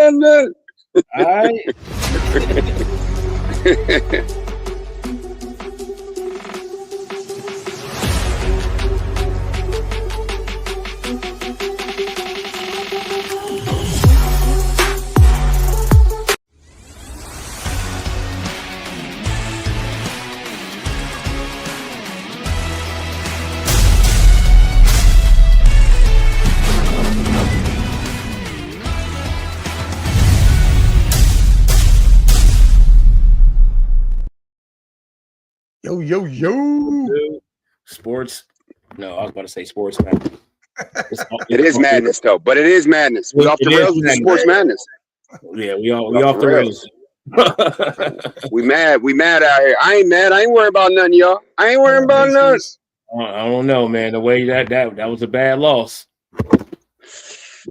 about nothing. All right. Yo. Sports. No, I was about to say sports, man. It is madness, though. But it is madness. We off the rails with the sports madness. Yeah, we off the rails. We mad out here. I ain't mad. I ain't worried about nothing, y'all. I ain't worried about nothing. I don't know, man. The way that was a bad loss.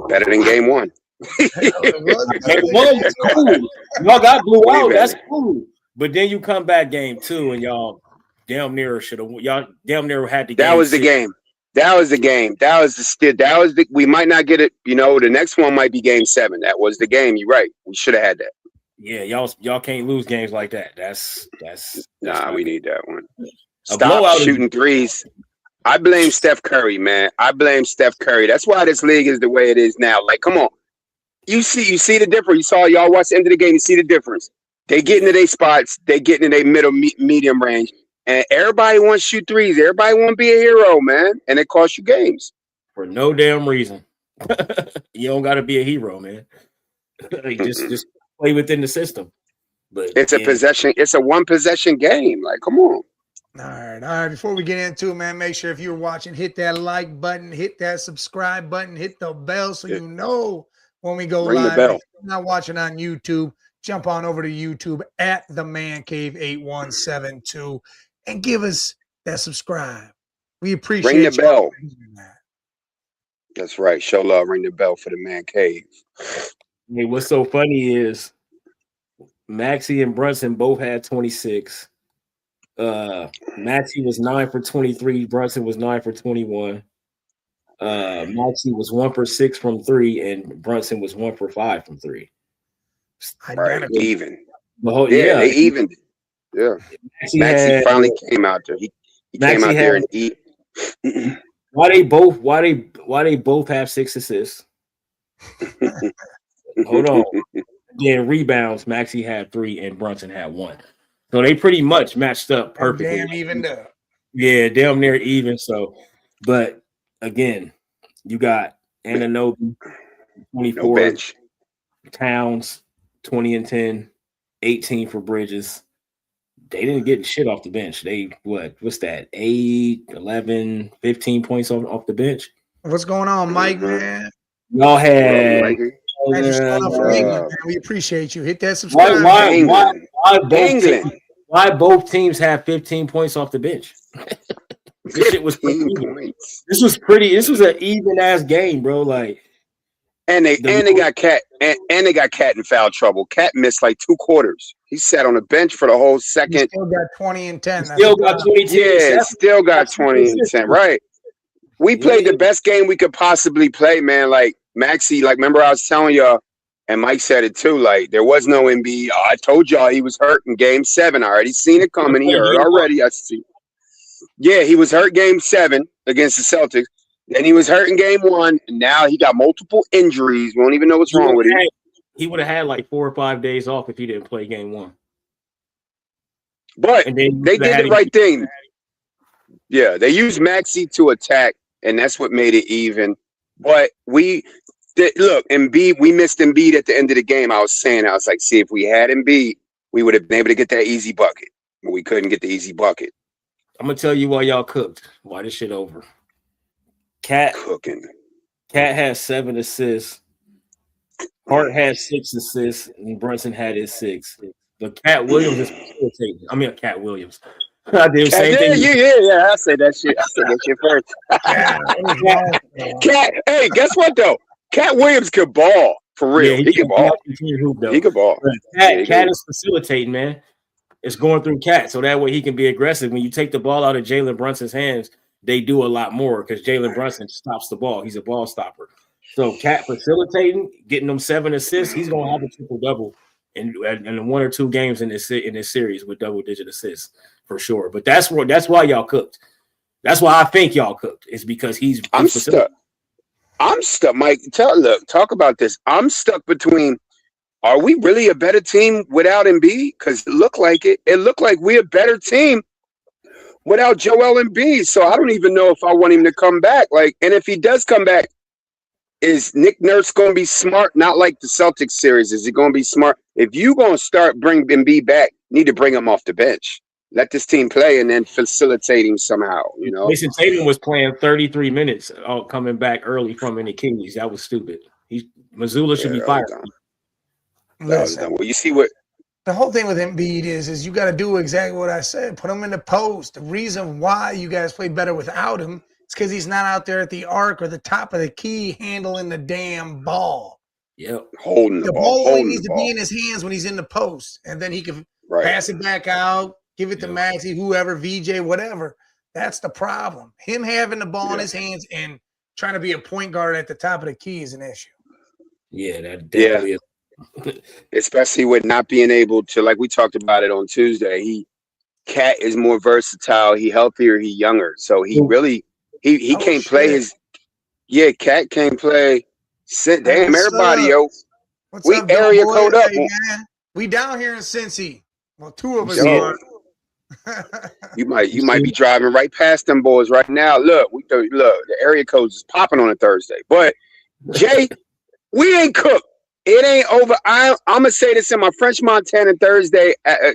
Better than game one. Game one was cool. Y'all got blew out. That's cool. But then you come back game two and y'all damn near should have. Y'all damn near had the game. That was the game. That was the game. That was the. We might not get it. You know, the next one might be game 7. That was the game. You're right. We should have had that. Yeah, y'all can't lose games like that. That's nah. We need that one. Stop shooting threes. I blame Steph Curry, man. I blame Steph Curry. That's why this league is the way it is now. Like, come on. You see the difference. You saw y'all watch the end of the game. You see the difference. They get into their spots. They get into their medium range. And everybody wants to shoot threes. Everybody want to be a hero, man. And it costs you games. For no damn reason. You don't got to be a hero, man. just play within the system. But it's a possession. It's a one possession game. Like, come on. All right. Before we get into it, man, make sure if you're watching, hit that like button, hit that subscribe button, hit the bell so you know when we go live. If you're not watching on YouTube, jump on over to YouTube at the Man Cave 8172 and give us that subscribe. We appreciate Ring the bell. That's right. Show love. Ring the bell for the Man Cave. Hey, what's so funny is Maxey and Brunson both had 26. Maxey was 9 for 23. Brunson was 9 for 21. Maxey was 1 for 6 from 3, and Brunson was 1 for 5 from 3. Right, even. They evened. Yeah, Maxey finally came out there. He came out there and eat. Why they both have 6 assists? Hold on. Then rebounds, Maxey had 3 and Brunson had 1. So they pretty much matched up perfectly. Damn evened up. Yeah, damn near even. So, but again, you got Anunoby, 24. No bench. Towns, 20 and 10, 18 for Bridges. They didn't get shit off the bench. They, what's that? 8, 11, 15 points off the bench. What's going on, Mike, man? Y'all had... We appreciate you. Hit that subscribe. Why both teams have 15 points off the bench? This shit was pretty even. This was an even ass game, bro. Like, and they got Cat in foul trouble. Cat missed like 2 quarters. He sat on the bench for the whole second. He still got 20 and 10. Still got 20. Yeah, still got 20 and 10. Right. We played the best game we could possibly play, man. Like Maxey, like remember I was telling y'all, and Mike said it too. Like there was no Embiid. I told y'all he was hurt in Game 7. I already seen it coming. He hurt already. I see. Yeah, he was hurt Game 7 against the Celtics. Then he was hurt in Game 1. And now he got multiple injuries. We don't even know what's wrong with him. He would have had like 4 or 5 days off if he didn't play Game 1. But they did the right thing. Yeah, they used Maxey to attack, and that's what made it even. But look, Embiid, we missed Embiid at the end of the game. I was like, see, if we had Embiid, we would have been able to get that easy bucket. But we couldn't get the easy bucket. I'm going to tell you why y'all cooked. Why this shit over. Cat had 7 assists. Hart had 6 assists, and Brunson had his 6. But Cat Williams is facilitating. I mean, Cat Williams. I did the same thing. Yeah. I said that shit. Cat. Hey, guess what though? Cat Williams could ball for real. Yeah, he could ball. He could ball. Cat is facilitating, man. It's going through Cat, so that way he can be aggressive. When you take the ball out of Jalen Brunson's hands, they do a lot more because Jalen Brunson stops the ball. He's a ball stopper. So Cat facilitating, getting them 7 assists, he's gonna have a triple-double in 1 or 2 games in this series with double-digit assists for sure. But that's why y'all cooked. That's why I think y'all cooked. It's because I'm stuck. Mike. Talk about this. I'm stuck between. Are we really a better team without Embiid? Because it looked like it. It looked like we're a better team without Joel Embiid. So I don't even know if I want him to come back. And if he does come back, is Nick Nurse going to be smart? Not like the Celtics series. Is he going to be smart? If you going to bring Embiid back, you need to bring him off the bench. Let this team play and then facilitate him somehow. Jason Tatum was playing 33 minutes, coming back early from an Achilles. That was stupid. Mazzulla should be fired. Listen, well, you see what the whole thing with Embiid is you got to do exactly what I said. Put him in the post. The reason why you guys play better without him is because he's not out there at the arc or the top of the key handling the damn ball. Yep. Holding the ball. Only needs to be in his hands when he's in the post, and then he can pass it back out, give it to Maxey, whoever, VJ, whatever. That's the problem. Him having the ball in his hands and trying to be a point guard at the top of the key is an issue. Yeah, that definitely is. Especially with not being able to, like we talked about it on Tuesday. Cat is more versatile. He healthier. He younger. So he really he can't play his. Yeah, Cat can't play. Damn, everybody, yo. What's we up, area code up. Hey, man. We down here in Cincy. Well, 2 of us are. You might be driving right past them boys right now. Look, the area codes is popping on a Thursday. But Jay, we ain't cooked. It ain't over. I'm gonna say this in my French Montana Thursday. I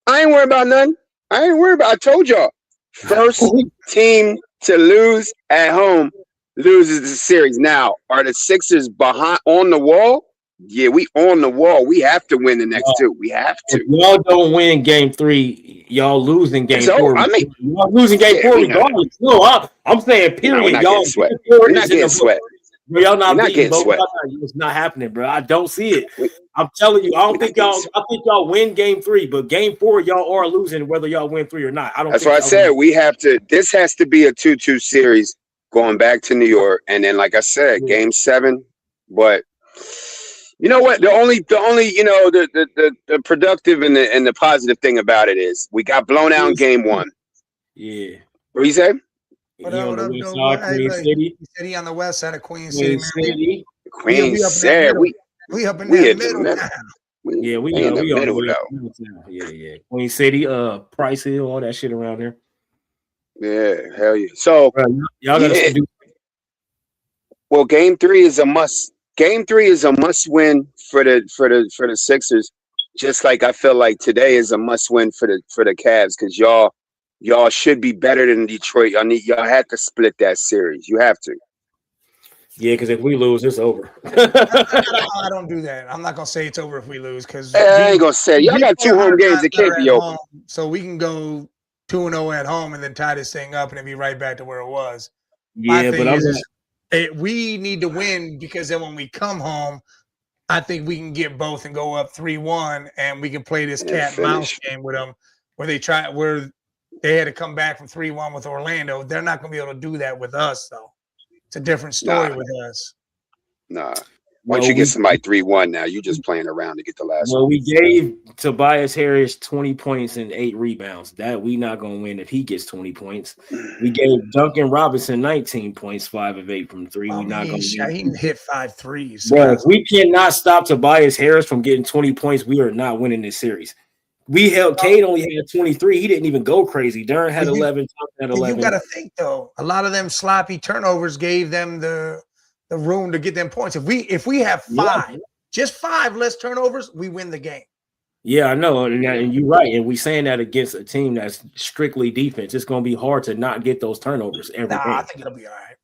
ain't worried about nothing. I told y'all, first team to lose at home loses the series. Now, are the Sixers behind on the wall? Yeah, we on the wall. We have to win the next 2. We have to. If y'all don't win game 3, y'all losing game 4. Y'all losing game 4 regardless. No, I'm saying period. Y'all we're not getting sweat. Bro, y'all not getting sweat. It's not happening, bro. I don't see it. I'm telling you, I think y'all win game 3, but game 4, y'all are losing whether y'all win 3 or not. That's why I said we have to. This has to be a 2-2 series going back to New York, and then, like I said, game 7. But you know what? The only the productive and the positive thing about it is we got blown out in game 1. Yeah. What you say? He on the west side, Queen City. He said he on the west side of Queen City. Queen City. We up in the middle now. Yeah, we in the middle though. Yeah. Queen City, Price Hill, all that shit around there. Yeah, hell yeah. So y'all gotta do. Well, game 3 is a must. Game 3 is a must win for the Sixers. Just like I feel like today is a must win for the Cavs, because y'all should be better than Detroit. Y'all had to split that series. You have to. Yeah, because if we lose, it's over. I don't do that. I'm not gonna say it's over if we lose, because I ain't gonna say y'all got 2 home games. It can't be over. So we can go 2-0 at home and then tie this thing up and then be right back to where it was. Yeah, but we need to win, because then when we come home, I think we can get both and go up 3-1, and we can play this cat and mouse game with them, where they had to come back from 3-1 with Orlando. They're not going to be able to do that with us, though. It's a different story with us. Nah. Once you get somebody 3-1 now, you're just playing around to get the last one. Well, we gave Tobias Harris 20 points and 8 rebounds. That we not going to win if he gets 20 points. We gave Duncan Robinson 19 points, 5 of 8 from 3. We not going to win. He hit 5 threes. Bro, if we cannot stop Tobias Harris from getting 20 points, we are not winning this series. Cade only had 23. He didn't even go crazy. Duren had 11. Had 11. You got to think, though, a lot of them sloppy turnovers gave them the room to get them points. If we have 5, just 5 less turnovers, we win the game. Yeah, I know, and you're right. And we saying that against a team that's strictly defense. It's going to be hard to not get those turnovers every game. I think it'll be all right.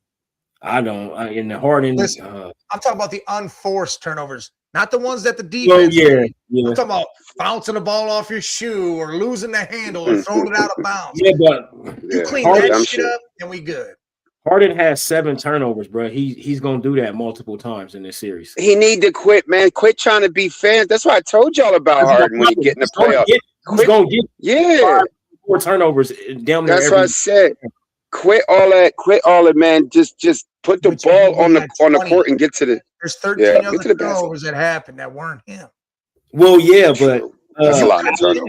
I don't. In the Harden, listen, I'm talking about the unforced turnovers, not the ones that the defense. Yeah. I'm talking about bouncing the ball off your shoe or losing the handle or throwing it out of bounds. Yeah, but you clean that shit up, and we good. Harden has 7 turnovers, bro. He's gonna do that multiple times in this series. He need to quit, man. Quit trying to be fans. That's why I told y'all about Harden when he get in the playoffs. He's gonna get 4 turnovers down there. That's what I said. Quit all that, man. Just put the ball on the court and get to the. There's 13 other turnovers that happened that weren't him. Well, yeah, but that's a lot of turnovers.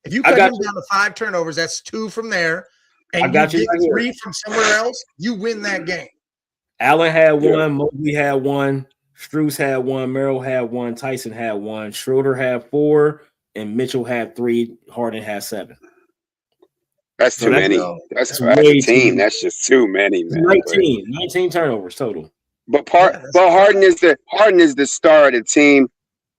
If you cut him down to 5 turnovers, that's 2 from there, and you get 3 from somewhere else, you win that game. Allen had 1, Mobley had 1, Strus had 1, Merrill had 1, Tyson had 1, Schroeder had 4, and Mitchell had 3. Harden had 7. That's too many. That's a team. That's just too many, man. 19 turnovers total. But Harden is the star of the team.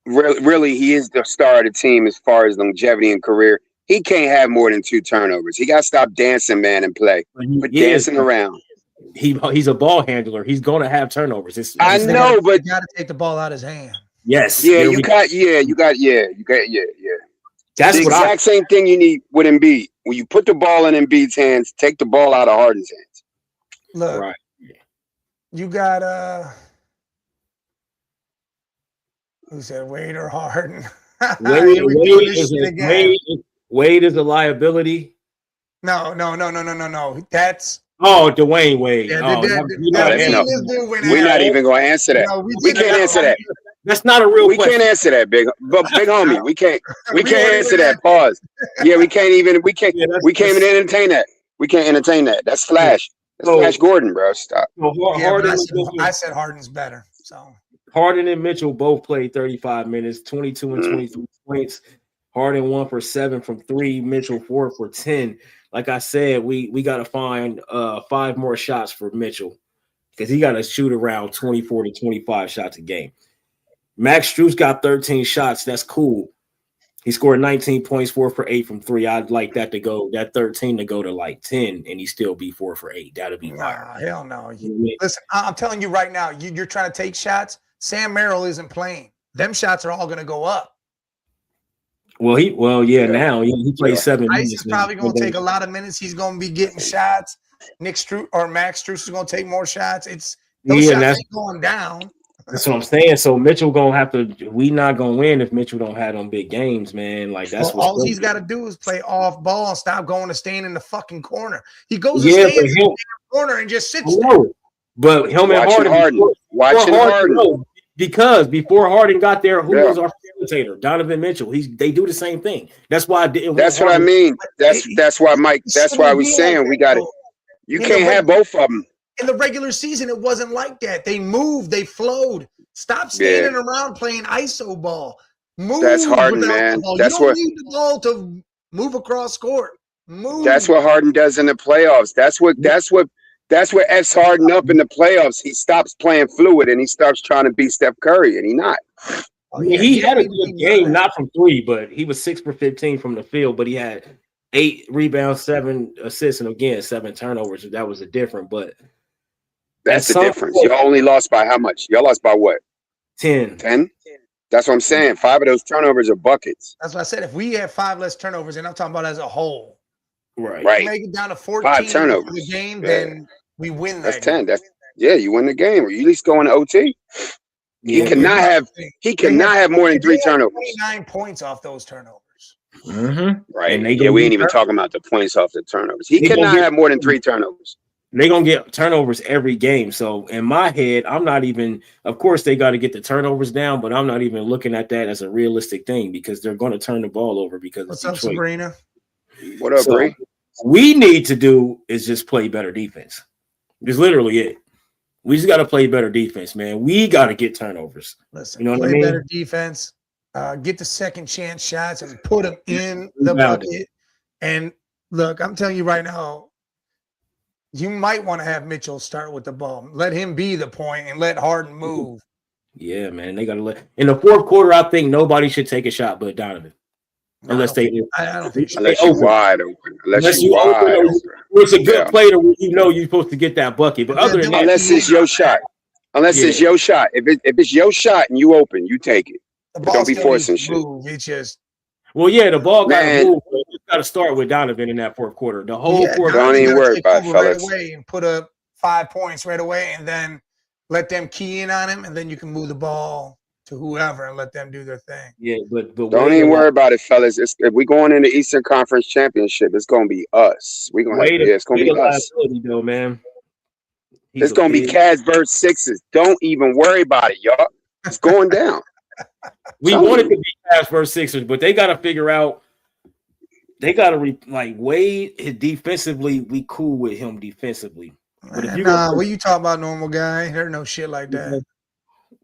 Really, he is the star of the team as far as longevity and career. He can't have more than 2 turnovers. He got to stop dancing, man, and play. But dancing around. He's a ball handler. He's going to have turnovers. I know, but you got to take the ball out of his hand. Yes. Yeah, you got. That's the exact same thing you need with Embiid. When you put the ball in Embiid's hands, take the ball out of Harden's hands. Look, right. You got who said Wade or Harden? Wade is a liability. No. That's Dwayne Wade. We're not even going to answer that. No, we can't answer that. That's not a real question. We can't answer that, big homie. We can't answer that. Pause. Yeah, we can't even entertain that. We can't entertain that. That's Flash. That's Flash Gordon, bro. Stop. I said Harden's better. So Harden and Mitchell both played 35 minutes, 22 and 23 points. Harden 1 for 7 from 3, Mitchell 4 for 10. Like I said, we got to find 5 more shots for Mitchell because he got to shoot around 24 to 25 shots a game. Max Strus got 13 shots. That's cool. He scored 19 points, 4 for 8 from 3. I'd like that 13 to go to like 10, and he still be 4 for 8. That'll be fire. Hell no. Listen, I'm telling you right now, you're trying to take shots. Sam Merrill isn't playing. Them shots are all going to go up. Now he plays 7 minutes. He's probably going to take a lot of minutes. He's going to be getting shots. Max Strus is going to take more shots. Those shots ain't going down. That's what I'm saying. So Mitchell gonna have to. We not gonna win if Mitchell don't have them big games, man. Like that's all he's got to do is play off ball and stop going to stand in the fucking corner. He goes to stand in the corner and just sits there. But him and Harden. Because before Harden got there, who was our facilitator? Donovan Mitchell. They do the same thing. That's why I didn't. That's what I mean. That's why Mike. That's why we're saying we got it. You can't have both of them. In the regular season, it wasn't like that. They moved, they flowed. Stop standing around playing ISO ball. Move. That's Harden, man. That's what need the ball to move across court. Move. That's what Harden does in the playoffs. That's what F's Harden up in the playoffs. He stops playing fluid and he starts trying to beat Steph Curry, and he's not. He had a good game, not from 3, but he was 6 for 15 from the field, but he had 8 rebounds, 7 assists, and again 7 turnovers. That was a different, but. That's the difference. You only lost by how much? Y'all lost by what? 10. 10? That's what I'm saying. 5 of those turnovers are buckets. That's what I said. If we have 5 less turnovers, and I'm talking about as a whole, right? We make it down to 14 5 turnovers in the game, then we win that. That's 10. You win the game. Or you at least go into OT. He cannot have more than 3 turnovers. 29 points off those turnovers. Mm-hmm. Right. And we ain't even talking about the points off the turnovers. He cannot have more than 3 turnovers. They're going to get turnovers every game. So in my head, I'm not even – of course, they got to get the turnovers down, but I'm not even looking at that as a realistic thing because they're going to turn the ball over because What's up, Sabrina? What up, Bree? We need to do is just play better defense. It's literally it. We just got to play better defense, man. We got to get turnovers. Listen, you know what I mean? Better defense, get the second chance shots and put them in the bucket. And look, I'm telling you right now, you might want to have Mitchell start with the ball. Let him be the point and let Harden move. Yeah, man. They got to let – in the fourth quarter, I think nobody should take a shot but Donovan. Unless they – I don't think unless you're wide open. Unless you're wide open. It's a good play to you know you're supposed to get that bucket. But other than that – unless it's your shot. It's your shot. If it's your shot and you open, you take it. Don't be forcing shit. It's just – well, yeah, the ball got to move. It's got to start with Donovan in that fourth quarter. The whole fourth quarter. Don't even worry about it, fellas. Right away and put up 5 points right away and then let them key in on him, and then you can move the ball to to whoever and let them do their thing. Yeah, but don't even worry about it, fellas. If we going in the Eastern Conference Championship, it's gonna be us. We gonna it's gonna be us. Though, man. It's gonna be Casburg Sixers. Don't even worry about it, y'all. It's going down. We wanted to be Casburg Sixers, but they got to figure out. They got to Wade defensively. We cool with him defensively. But if what you talking about, normal guy? There no shit like that.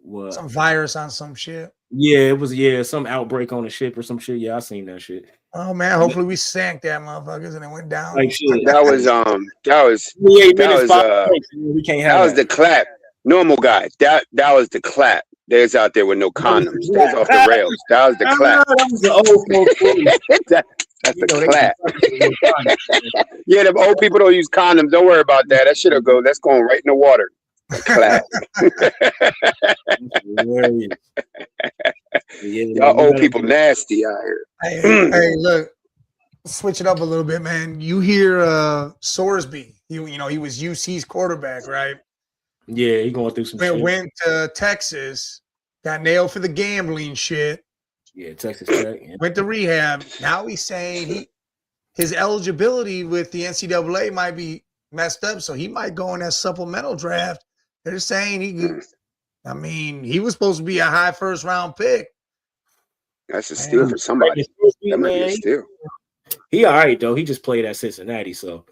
What? Some virus on some shit. Yeah, it was some outbreak on the ship or some shit. Yeah, I seen that shit. Oh man, hopefully we sank that motherfuckers and it went down. Like shit. That was the clap. Normal guy. That was the clap. There's out there with no condoms. There's off the rails. That was the clap. That was the old That's the clap. Yeah, the old people don't use condoms. Don't worry about that. That shit'll go. That's going right in the water. Clap. Y'all old people nasty out here. Hey, look. Switch it up a little bit, man. You hear Sorsby. You know, he was UC's quarterback, right? Yeah, he going through some shit. Went to Texas, got nailed for the gambling shit. Yeah, Texas Tech. Yeah. Went to rehab. Now he's saying his eligibility with the NCAA might be messed up, so he might go in that supplemental draft. They're saying he was supposed to be a high first round pick. That's a steal for somebody. That might be a steal. He all right though. He just played at Cincinnati, so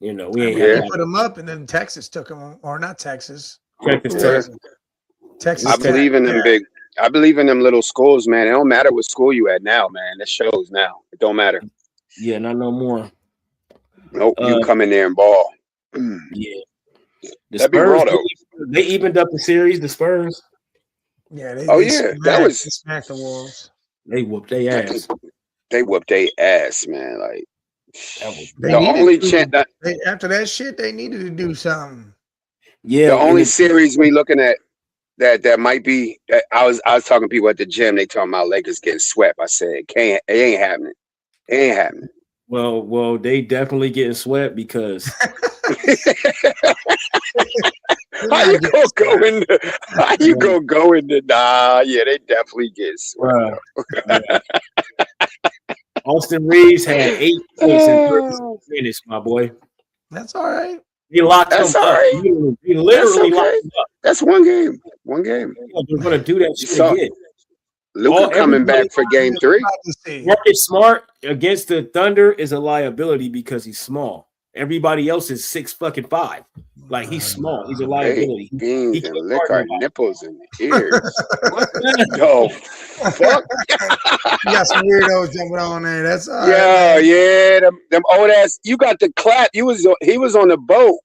you know we ain't put him up, and then Texas took him, or not Texas. Texas. I believe in them big. I believe in them little schools, man. It don't matter what school you at now, man. That shows now. It don't matter. Yeah, not no more. Nope, you come in there and ball. Yeah. The That'd Spurs, be raw, though. they evened up the series, the Spurs. Yeah, that was smacked the Wolves. They whooped their ass. They whooped their ass, man. Like the only chance after that shit, they needed to do something. Yeah, the only series we looking at that might be. I was talking to people at the gym. They talking about Lakers getting swept. I said, it ain't happening. It ain't happening. Well, they definitely getting swept because. How you gonna go into? Nah, yeah, they definitely get swept. Austin Reeves had 8 points in 36 minutes, my boy. That's all right. He locked him up. Right. He literally locked him up. That's one game. They're gonna do that shit again. Luka coming back for game 3. Marcus Smart against the Thunder is a liability because he's small. Everybody else is 6'5". Like he's small. He's a liability. He can lick our nipples and ears. Yo, fuck. You got some weirdos jumping on there. That's all right. Yeah. Them old ass. You got the clap. He was on the boat.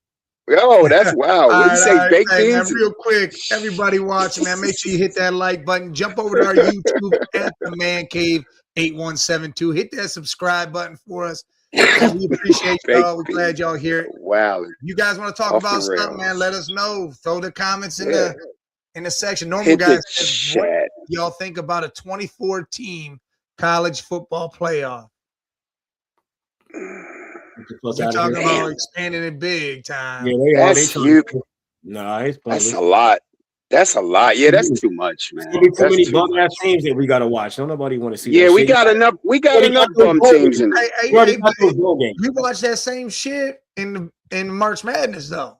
Yo, that's wild. What you say, baked beans? Real quick, everybody watching, man, make sure you hit that like button. Jump over to our YouTube at the Man Cave 8172. Hit that subscribe button for us. We appreciate y'all. We're glad y'all here. Wow. You guys want to talk about something, man? Let us know. Throw the comments in the section. Normal guys, what y'all think about a 24-team college football playoff? We're talking about expanding it big time. Yeah, that's huge. That's a lot. That's a lot. Yeah, that's too much, man. There's too many bum ass teams that we gotta watch. Don't nobody want to see. Yeah, we got enough. We got enough bum teams. We watch that same shit in March Madness, though.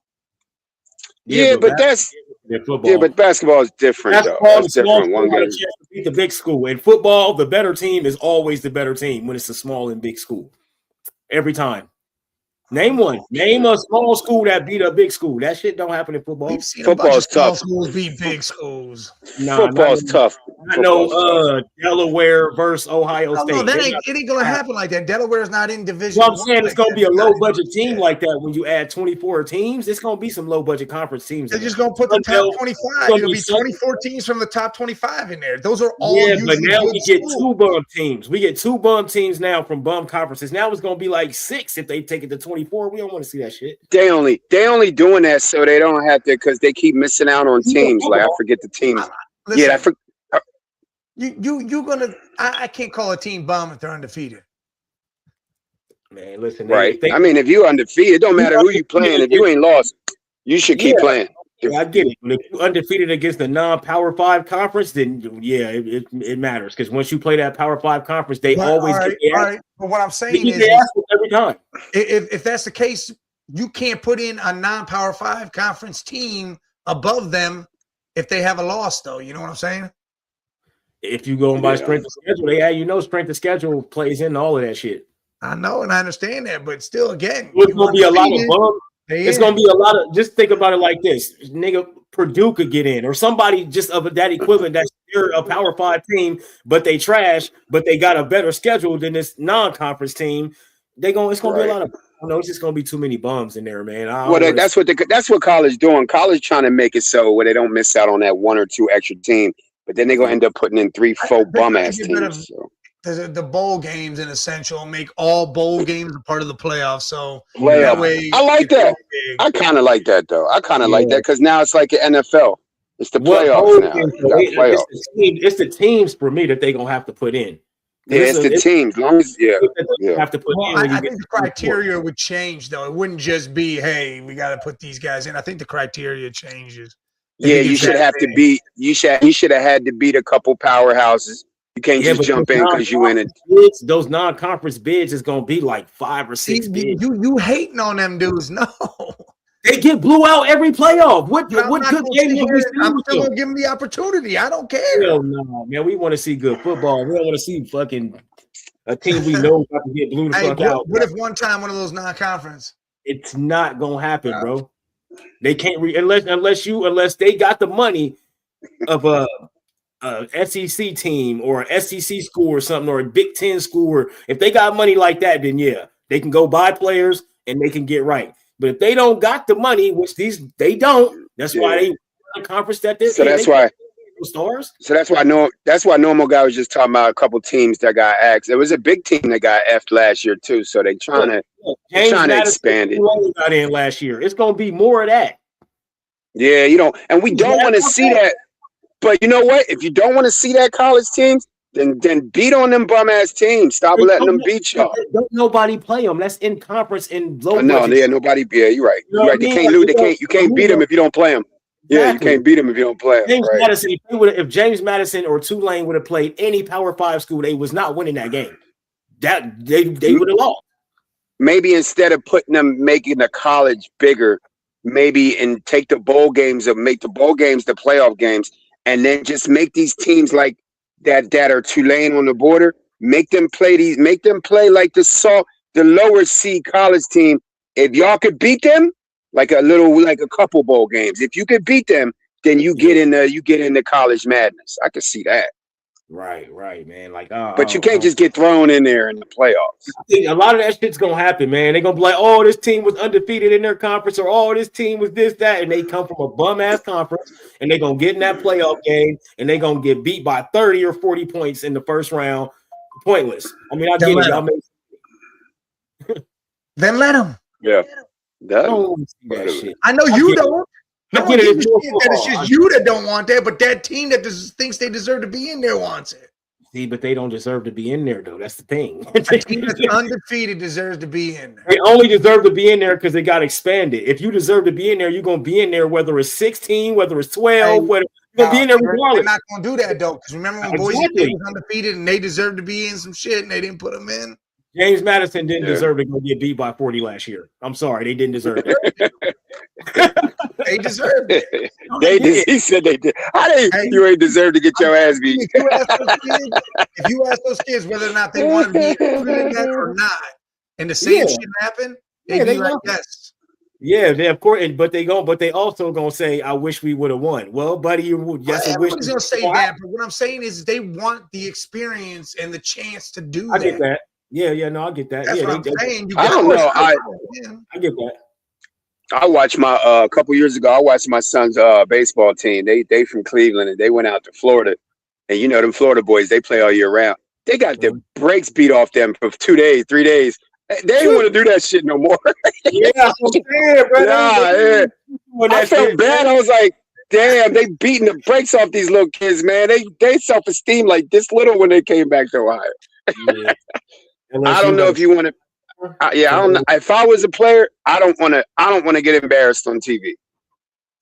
Yeah, but that's but basketball is different. It's different. One game. Beat the big school. In football, the better team is always the better team when it's a small and big school. Every time. Name one. Name a small school that beat a big school. That shit don't happen in football. Football's tough. Schools beat big schools. Football's tough. I know Delaware versus Ohio State. No, it ain't gonna happen like that. Delaware is not in division. Well, I'm saying it's gonna be a low budget team like that when you add 24 teams. It's gonna be some low budget conference teams. They're just gonna put the top 25. It'll be 24 teams from the top 25 in there. Those are all. Yeah, but now we get 2 bum teams. We get 2 bum teams now from bum conferences. Now it's gonna be like 6 if they take it to 24. We don't want to see that shit. They only doing that so they don't have to, because they keep missing out on teams. Like I forget the teams. Listen, you're gonna. I can't call a team bum if they're undefeated. Man, listen. Right. I mean, if you're undefeated, it don't matter who you playing. If you ain't lost, you should keep playing. I get it. But if you're undefeated against a non-Power 5 conference, then yeah, it matters because once you play that Power 5 conference, they always get all right. But what I'm saying is every time. If that's the case, you can't put in a non-Power 5 conference team above them if they have a loss, though. You know what I'm saying? If you go by strength of schedule, strength of schedule plays into all of that shit. I know and I understand that, but still, again, it's gonna be a lot of bums. It's gonna be a lot of. Just think about it like this: nigga, Purdue could get in, or somebody just of that equivalent that's a Power 5 team, but they trash, but they got a better schedule than this non-conference team. It's gonna be a lot of. It's just gonna be too many bums in there, man. That's what college doing. College trying to make it so where they don't miss out on that one or two extra team, but then they're gonna end up putting in 3-4 bum ass teams. The bowl games in essential make all bowl games a part of the playoffs. So that way, I like that. I kind of like that though. I kind of like that because now it's like an NFL. It's the playoffs now. It's the teams for me that they're gonna have to put in. Yeah, it's the teams. Long as have to put in. I think the criteria would change though. It wouldn't just be, hey, we got to put these guys in. I think the criteria changes. Yeah, you should have to beat. You should have had to beat a couple powerhouses. You can't just jump in because you in it. Those non-conference bids is gonna be like 5 or 6 bids. You hating on them dudes? No, they get blew out every playoff. What good game have we seen? I'm still gonna give them the opportunity. I don't care. Hell no, man. We want to see good football. We don't want to see fucking a team we know about to get blew the fuck out. What if one time one of those non-conference? It's not gonna happen, bro. They can't unless they got the money of a SEC team or an SEC school or something, or a Big Ten school, or if they got money like that, then yeah, they can go buy players and they can get right. But if they don't got the money, which they don't, that's why they the conference that they're stars. So that's why Normal Guy was just talking about a couple teams that got axed. There was a big team that got effed last year too, so they trying to expand it. Got in last year. It's gonna be more of that. Yeah, and we don't want to see that. But you know what? If you don't want to see that college teams, then beat on them bum ass teams. Stop letting them beat y'all. Don't nobody play them. That's in conference in low. No, yeah, nobody. Yeah, you're right. You're right. They can't lose. You can't beat them if you don't play them. Yeah, you can't beat them if you don't play them. If James Madison or Tulane would have played any Power 5 school, they was not winning that game. That they would have lost. Maybe instead of making the college bigger, and take the bowl games make the bowl games the playoff games. And then just make these teams like that are Tulane on the border. Make them play like the lower seed college team. If y'all could beat them, like a couple bowl games. If you could beat them, then you get in the college madness. I could see that. Right, man. But you can't just get thrown in there in the playoffs. I think a lot of that shit's gonna happen, man. They're gonna be like, oh, this team was undefeated in their conference, or oh, this team was this, that, and they come from a bum ass conference, and they're gonna get in that playoff game, and they're gonna get beat by 30 or 40 points in the first round. Pointless. I mean, I get it. Y'all then let them. Yeah. I know you don't. It's just you that don't want that, but that team that thinks they deserve to be in there wants it. See, but they don't deserve to be in there, though. That's the thing. A team that's undefeated deserves to be in there. They only deserve to be in there because they got expanded. If you deserve to be in there, you're going to be in there, whether it's 16, whether it's 12, whether you're going to be in there regardless. They're not going to do that, though, because remember when Boise State was undefeated and they deserved to be in some shit and they didn't put them in? James Madison didn't deserve to go get beat by 40 last year. I'm sorry, they didn't deserve it. They deserved it. He said they did. You ain't deserve to get your ass beat. If you ask those kids whether or not they want to be in that or not, and the same shit happen, they'd be like, yes. Yeah, of course, but they also gonna say, "I wish we would have won." Well, buddy, everybody's gonna say that, but what I'm saying is they want the experience and the chance to do that. I get that. Yeah, no, I get that. That's what I'm saying. I don't know. I get that. I watched my a couple years ago. I watched my son's baseball team. They from Cleveland and they went out to Florida, and them Florida boys, they play all year round. They got the brakes beat off them for 2 days, 3 days. They didn't want to do that shit no more. Yeah, brother. I felt bad. I was like, damn, they beating the brakes off these little kids, man. They self-esteem like this little when they came back to Ohio. Yeah. I don't know if you want to. I don't know. If I was a player, I don't want to get embarrassed on TV.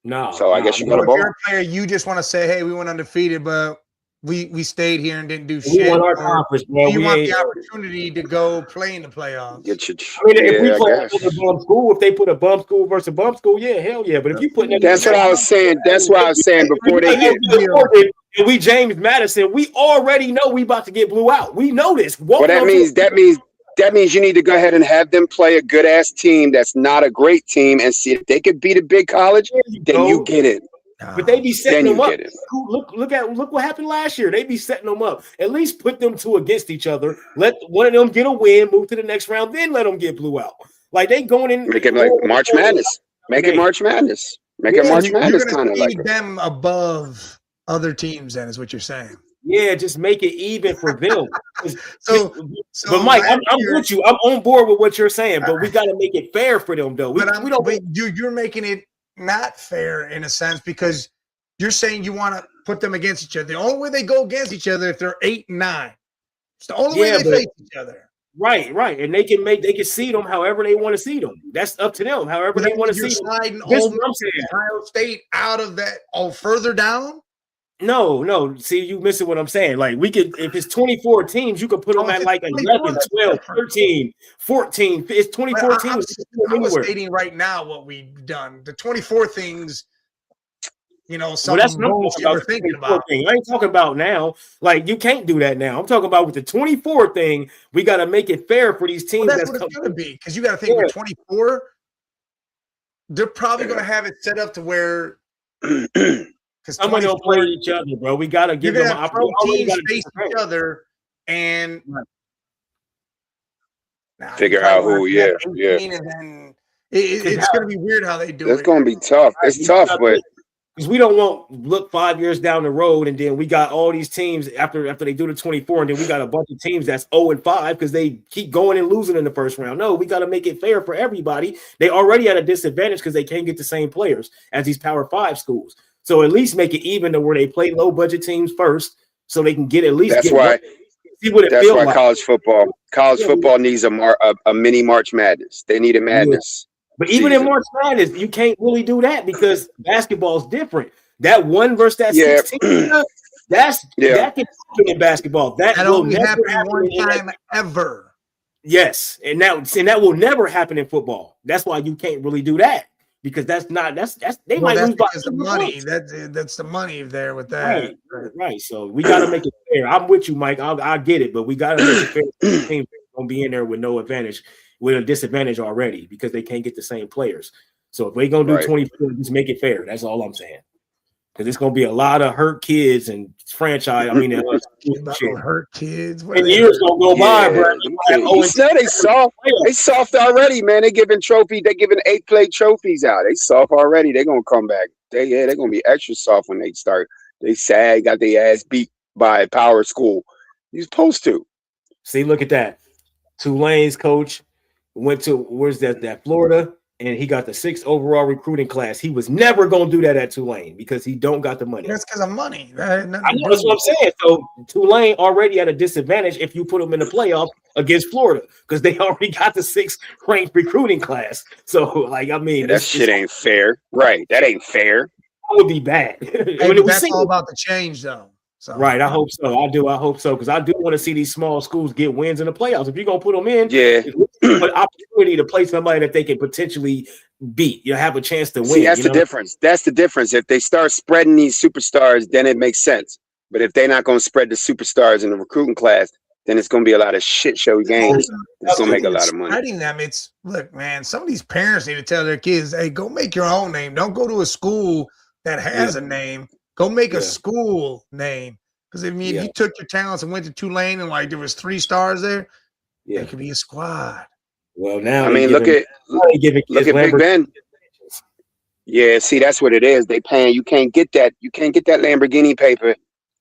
No. So I guess you got a If ball. you're a player, you just want to say, "Hey, we went undefeated, but we stayed here and didn't do We shit." won our conference, bro. You want the opportunity to go play in the playoffs. Get your, I mean, if we play a bum school, if they put a bum school versus a bum school, yeah, hell yeah. But if you put that's what I was saying. That's what I was saying before they get. And we James Madison, we already know we about to get blew out. We know this. Well, that means you need to go ahead and have them play a good ass team that's not a great team and see if they could beat a big college. Then you get it. But they be setting them up. Look what happened last year. They be setting them up. At least put them two against each other. Let one of them get a win, move to the next round, then let them get blew out. Like they going in. Make it like March Madness. Make it March Madness. Make it March Madness kind of like them above other teams. Then is what you're saying. Yeah, just make it even for them. so but Mike, I'm with you. I'm on board with what you're saying, but we got to make it fair for them, though. You're making it not fair in a sense because you're saying you want to put them against each other. The only way they go against each other if they're 8 and 9. It's the only way they face each other. Right, and they can seed them however they want to seed them. That's up to them. However they want to seed them. Ohio State out of that further down. No. See, you missing what I'm saying. Like we could, if it's 24 teams, you could put them at like 11, 12, 13, 14. It's 24 teams. I was stating right now what we've done. The 24 things, some that's bullshit we're thinking about. I ain't talking about now. Like you can't do that now. I'm talking about with the 24 thing. We got to make it fair for these teams. Well, that's what it's going to be because you got to think with 24, they're probably going to have it set up to where. Because somebody don't play each other, bro. We gotta give them opportunity to face each other and figure out who. Yeah. And then it's gonna be weird how they do it. It's gonna be tough. It's tough, but because we don't want look 5 years down the road, and then we got all these teams after they do the 24, and then we got a bunch of teams that's 0-5 because they keep going and losing in the first round. No, we got to make it fair for everybody. They already at a disadvantage because they can't get the same players as these Power 5 schools. So at least make it even to where they play low budget teams first, so they can get at least. That's why. See what it feels like. College football needs a mini March Madness. They need a madness. But even in March Madness, you can't really do that because basketball is different. That 1 versus that 16, that can happen in basketball. That will never happen one time ever. Yes, and that will never happen in football. That's why you can't really do that. Because that's they might lose by the money. That's the money there with that. Right. So we got to make it fair. I'm with you, Mike. I get it, but we got to make it fair. The team gonna be in there with no advantage, with a disadvantage already because they can't get the same players. So if we're gonna do 24, just make it fair. That's all I'm saying. Because it's gonna be a lot of hurt kids and franchise. I mean, hurt kids. And years gonna go by, bro. They soft. They soft already, man. They giving 8-play trophies out. They soft already. They gonna come back. They're gonna be extra soft when they start. They sad, got their ass beat by a power school. You're supposed to. See, look at that. Tulane's coach went to where's that Florida. And he got the 6th overall recruiting class. He was never going to do that at Tulane because he don't got the money. That's because of money. I know, that's what I'm saying. So Tulane already at a disadvantage if you put them in the playoffs against Florida because they already got the 6th ranked recruiting class. So, that shit ain't fair. Right. That ain't fair. That would be bad. That's all about the change, though. So. Right, I hope so. I hope so because I do want to see these small schools get wins in the playoffs. If you're gonna put them in, an opportunity to play somebody that they can potentially beat. You have a chance to win. See, that's the difference. That's the difference. If they start spreading these superstars, then it makes sense. But if they're not gonna spread the superstars in the recruiting class, then it's gonna be a lot of shit show games. It's gonna make a lot of money. Spreading them, look, man. Some of these parents need to tell their kids, "Hey, go make your own name. Don't go to a school that has a name." Go make a school name. Because if you took your talents and went to Tulane and there was 3 stars there, it could be a squad. Well, now look at Big Ben. Yeah, see, that's what it is. They paying. You can't get that. You can't get that Lamborghini paper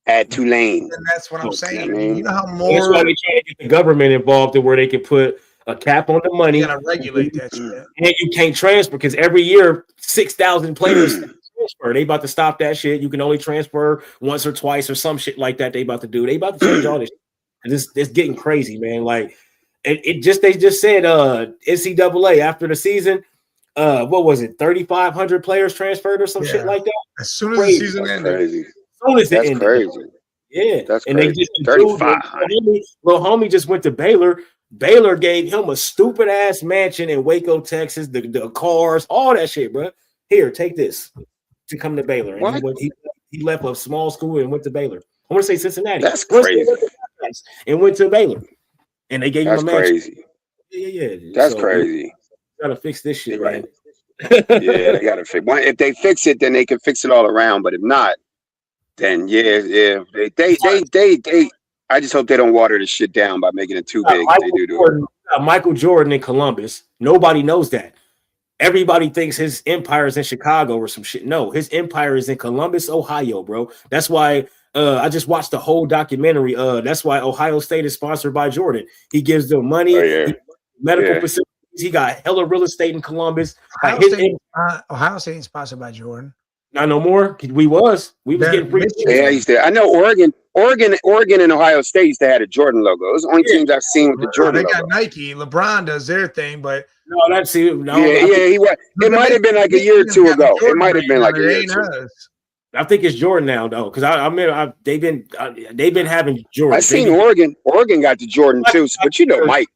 at Tulane. And that's what I'm saying. You know how more. That's why they try to get the government involved to where they can put a cap on the money. You gotta regulate that shit. And you can't transfer because every year 6,000 players transfer. They about to stop that shit. You can only transfer once or twice or some shit like that. They about to do. They about to change all this. And it's getting crazy, man. Like they just said NCAA after the season, what was it? 3,500 players transferred or some shit like that. As soon as the season ended. Crazy. As soon as it That's ended. crazy. Yeah, that's and crazy. They just 3,500. Little homie just went to Baylor. Baylor gave him a stupid ass mansion in Waco, Texas. The cars, all that shit, bro. Here, take this to come to Baylor. And he left a small school and went to Baylor. I want to say Cincinnati. That's crazy. And went to Baylor, and they gave him a mansion. Crazy. Yeah. That's crazy. Gotta fix this shit, right? Man. Yeah, they gotta fix. If they fix it, then they can fix it all around. But if not, then they. I just hope they don't water this shit down by making it too big. Michael Jordan in Columbus. Nobody knows that. Everybody thinks his empire is in Chicago or some shit. No, his empire is in Columbus, Ohio, bro. That's why I just watched the whole documentary. That's why Ohio State is sponsored by Jordan. He gives them money, medical facilities. He got hella real estate in Columbus. Ohio State is sponsored by Jordan. Not no more. We was getting free. I know Oregon and Ohio State used to have a Jordan logo. Those are the only teams I've seen with the Jordan logo. They got Nike. LeBron does their thing, but he was. It might have been like a year or two ago. It might have been like a year or two. I think it's Jordan now though, because they've been having Jordan. I seen Oregon. Oregon got the Jordan too, but Mike.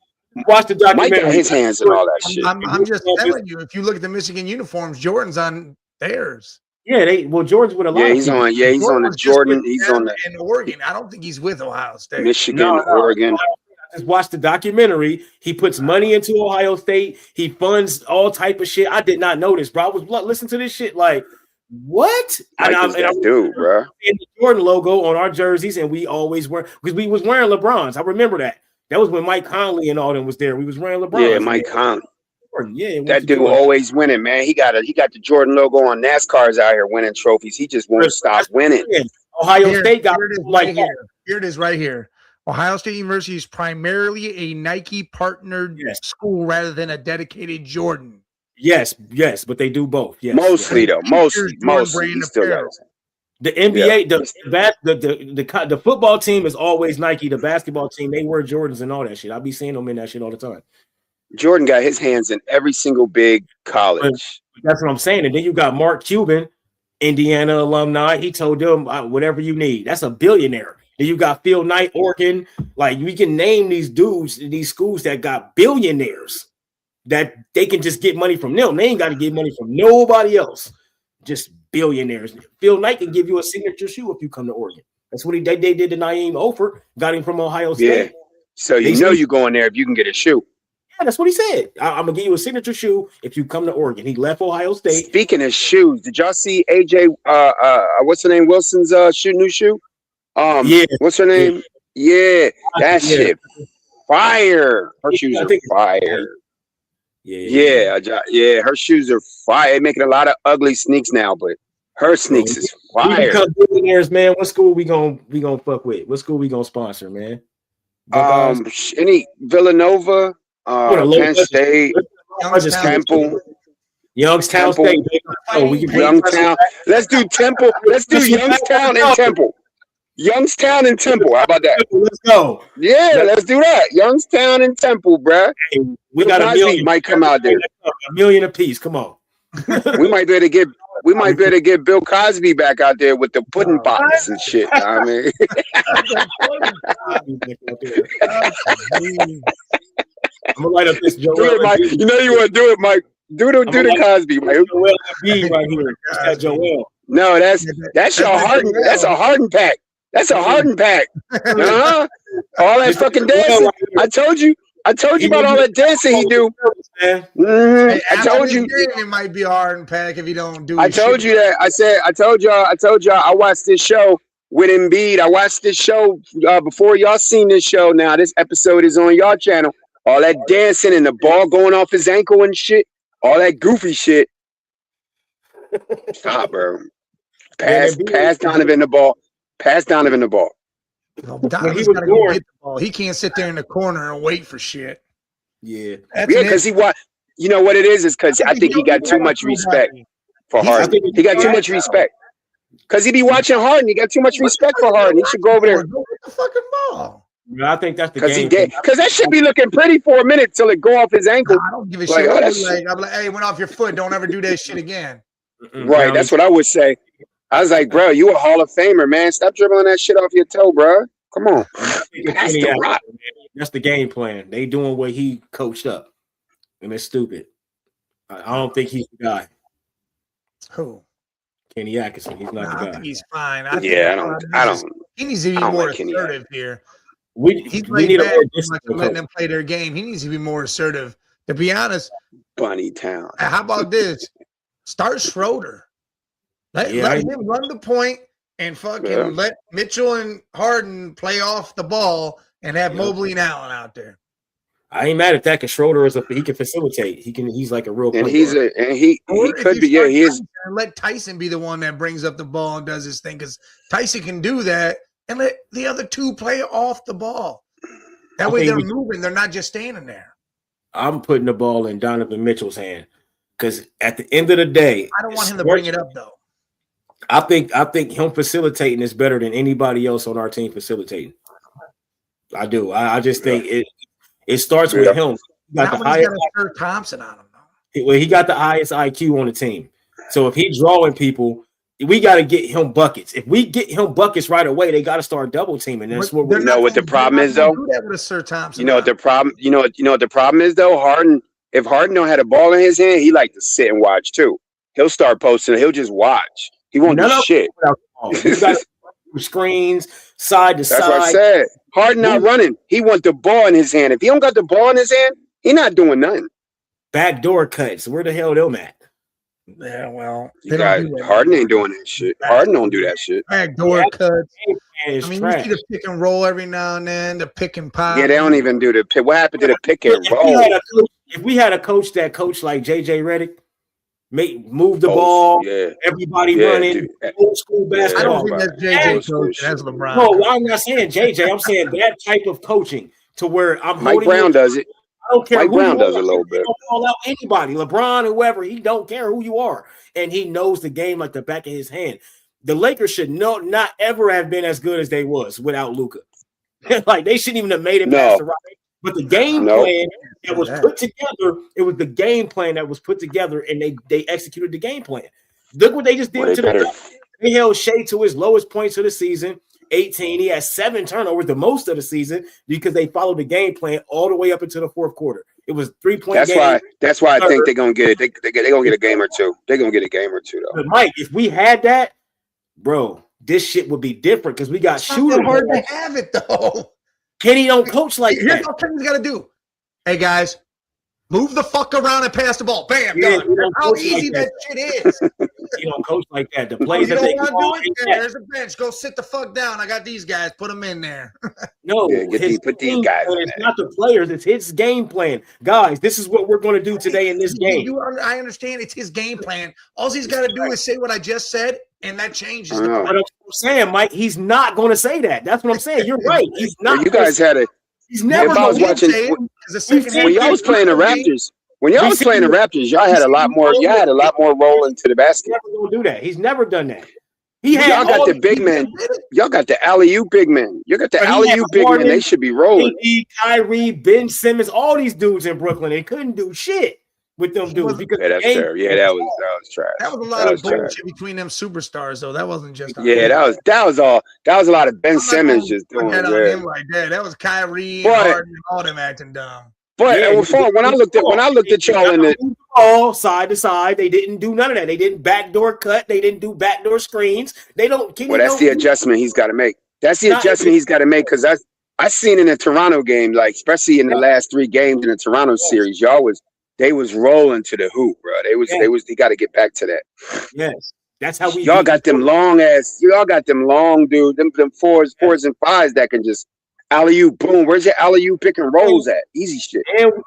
Watch the documentary. Mike got his hands and all that shit. I'm just telling you, if you look at the Michigan uniforms, Jordan's on theirs. Yeah, Jordan's with a lot. He's on the Jordan. He's on the in Oregon. I don't think he's with Ohio State. Michigan, Oregon. I just watched the documentary. He puts money into Ohio State. He funds all type of shit. I did not know this, bro. I was listening to this shit like, what? I'm dude, bro. And the Jordan logo on our jerseys, and we always wear because we was wearing LeBrons. I remember that. That was when Mike Conley and all them was there. We was wearing LeBron. Yeah, Mike Conley. Yeah, that dude always winning, man. He got the Jordan logo on NASCARs out here winning trophies. He just won't stop winning. Ohio State got here it is right here. Ohio State University is primarily a Nike partnered school rather than a dedicated Jordan. Yes, but they do both. Yes, mostly though. Mostly. The NBA, the football team is always Nike. The basketball team, they wear Jordans and all that shit. I be seeing them in that shit all the time. Jordan got his hands in every single big college. That's what I'm saying. And then you got Mark Cuban, Indiana alumni. He told them whatever you need. That's a billionaire. Then you got Phil Knight, Oregon. Like we can name these dudes, these schools that got billionaires that they can just get money from them. They ain't got to get money from nobody else. Just billionaires. Phil Knight can give you a signature shoe if you come to Oregon. That's what they did to Naeem Ofer. Got him from Ohio State. Yeah. So you go in there if you can get a shoe. Yeah, that's what he said. I'm gonna give you a signature shoe if you come to Oregon. He left Ohio State. Speaking of shoes, did y'all see AJ? What's her name? Wilson's new shoe. What's her name? Yeah, that shit fire. Her shoes are fire. Yeah. Her shoes are fire. They're making a lot of ugly sneaks now, but her sneaks is fire. We become billionaires, man. What school we gonna fuck with? What school we gonna sponsor, man? Any Villanova. Penn State, Temple, Youngstown State. Youngstown. Let's do Temple. Let's do Youngstown and Temple. Youngstown and Temple. How about that? Let's go. Yeah, let's do that. Youngstown and Temple, bruh. Hey, we got a million. Might come out there. $1 million apiece. Come on. We might be able to get Bill Cosby back out there with the pudding pops and shit. I mean. I'm gonna light up this Joel. Do it, Mike. You know you want to do it, Mike. Do the Cosby, Mike. Joel B right here. That's Joel. No, that's your Harden. That's a Harden pack. That's a Harden pack. All that fucking dancing. I told you about all that dancing he do. I told you it might be a Harden pack if you don't do. I told you that. I told y'all. I watched this show with Embiid. I watched this show before y'all seen this show. Now this episode is on y'all channel. All that dancing and the ball going off his ankle and shit. All that goofy shit. Stop, bro. Pass Donovan the ball. Pass Donovan the ball. Donovan's gotta go get the ball. He can't sit there in the corner and wait for shit. Yeah. Because you know what it is because I think he got too much respect for Harden. He got too much respect. Because he be watching Harden. He got too much respect for Harden. He should go over there. Go get the fucking ball. I think that's the because game. he did. Because that should be looking pretty for a minute till it go off his ankle. I don't give a shit. I'm like, hey, went off your foot. Don't ever do that shit again. Right, that's what I would say. I was like, bro, you a Hall of Famer, man. Stop dribbling that shit off your toe, bro. Come on. That's the rock. That's the game plan. They doing what he coached up, and it's stupid. I don't think he's the guy. Who? Kenny Atkinson. He's not the guy. I think he's fine. I don't. He needs to be more assertive here. We need a more letting them play their game. He needs to be more assertive. To be honest, Bunny Town. How about this? Start Schroeder. Let him run the point and fucking let Mitchell and Harden play off the ball and have Mobley and Allen out there. I ain't mad at that because Schroeder he can facilitate. He's like a real and he could be he is. Let Tyson be the one that brings up the ball and does his thing because Tyson can do that and let the other two play off the ball. That way they're moving, they're not just standing there. I'm putting the ball in Donovan Mitchell's hand because at the end of the day, I don't want him to bring it up though. I think him facilitating is better than anybody else on our team facilitating. I do. I just think it starts with him. He got the highest Thompson on him. Well, he got the highest IQ on the team. So if he's drawing people, we got to get him buckets. If we get him buckets right away, they got to start double teaming. That's what we know. What the problem is though. Do that with Sir Thompson. You know what the problem. You know what the problem is though. Harden. If Harden don't have a ball in his hand, he like to sit and watch too. He'll start posting. He'll just watch. He won't do shit. You got screens side to side. That's what I said. Harden not running. He want the ball in his hand. If he don't got the ball in his hand, he not doing nothing. Backdoor cuts. Where the hell them at? Yeah, well, Harden ain't doing that shit. Harden don't do that shit. Backdoor cuts. I mean, trash. you see the pick and roll every now and then, the pick and pop. Yeah, they don't even do the pick. What happened to the pick and roll? If we had a coach that coached like JJ Redick, move the ball, everybody running, old school basketball. I don't think that's JJ coach. That's LeBron. No, I'm not saying JJ. I'm saying that type of coaching to where I'm. Mike Brown does it. I don't care. Mike Brown does a little bit. Don't call out anybody, LeBron, whoever. He don't care who you are, and he knows the game like the back of his hand. The Lakers should not ever have been as good as they was without Luka. Like they shouldn't even have made it past the right. But the game plan that was put together, it was the game plan that was put together, and they executed the game plan. Look what they just did to the. They held Shea to his lowest points of the season. 18. He has 7 turnovers, the most of the season, because they followed the game plan all the way up into the fourth quarter. It was 3-point game. That's why I think they're gonna get it. They're gonna get a game or two. They're gonna get a game or two though. But Mike, if we had that, bro, this shit would be different because we got shooting. It's hard to have it though. Kenny don't coach like that. Here's what Kenny's got to do. Hey guys, move the fuck around and pass the ball. Bam, done. How easy that shit is. You don't coach like that. The plays that they want to do it, there's a bench. Go sit the fuck down. I got these guys. Put them in there. No, put these guys in there. It's not the players. It's his game plan. Guys, this is what we're going to do today in this game. I understand it's his game plan. All he's got to do is say what I just said, and that changes the plan. I'm saying, Mike, he's not going to say that. That's what I'm saying. You're right. He's not. You guys had a. He's never going to say it. When y'all was playing the Raptors. When y'all was playing the Raptors, y'all had a lot more. Y'all had a lot more roll into the basket. He's never gonna do that. He's never done that. Y'all got the big men. Y'all got the alley-oop big men. You got the alley-oop big men. They should be rolling. Kyrie, Ben Simmons, all these dudes in Brooklyn, they couldn't do shit with them dudes because that's fair. Yeah, that was trash. That was a lot of bullshit between them superstars, though. That wasn't just. That was all. That was a lot of Ben Simmons just doing that. Like that. That was Kyrie and Harden and all them acting dumb. But when I looked at y'all in the all side to side, they didn't do none of that. They didn't backdoor cut. They didn't do backdoor screens. They don't. That's the adjustment he's got to make. That's the adjustment he's got to make because I seen in the Toronto game, like especially in the last 3 games in the Toronto series, they was rolling to the hoop, bro. They got to get back to that. Yes, that's how we. Y'all got them long, dude. Them fours and fives that can just. Alley-oop, boom. Where's your alley-oop pick and rolls at? Easy shit.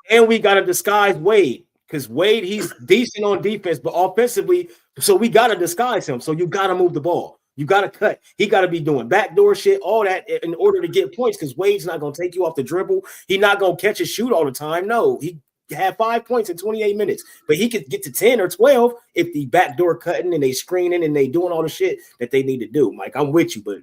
And we got to disguise Wade because Wade, he's decent on defense, but offensively, so we got to disguise him. So you got to move the ball. You got to cut. He got to be doing backdoor shit, all that in order to get points because Wade's not going to take you off the dribble. He's not going to catch and shoot all the time. No, he had 5 points in 28 minutes, but he could get to 10 or 12 if the backdoor cutting and they screening and they doing all the shit that they need to do. Mike, I'm with you, but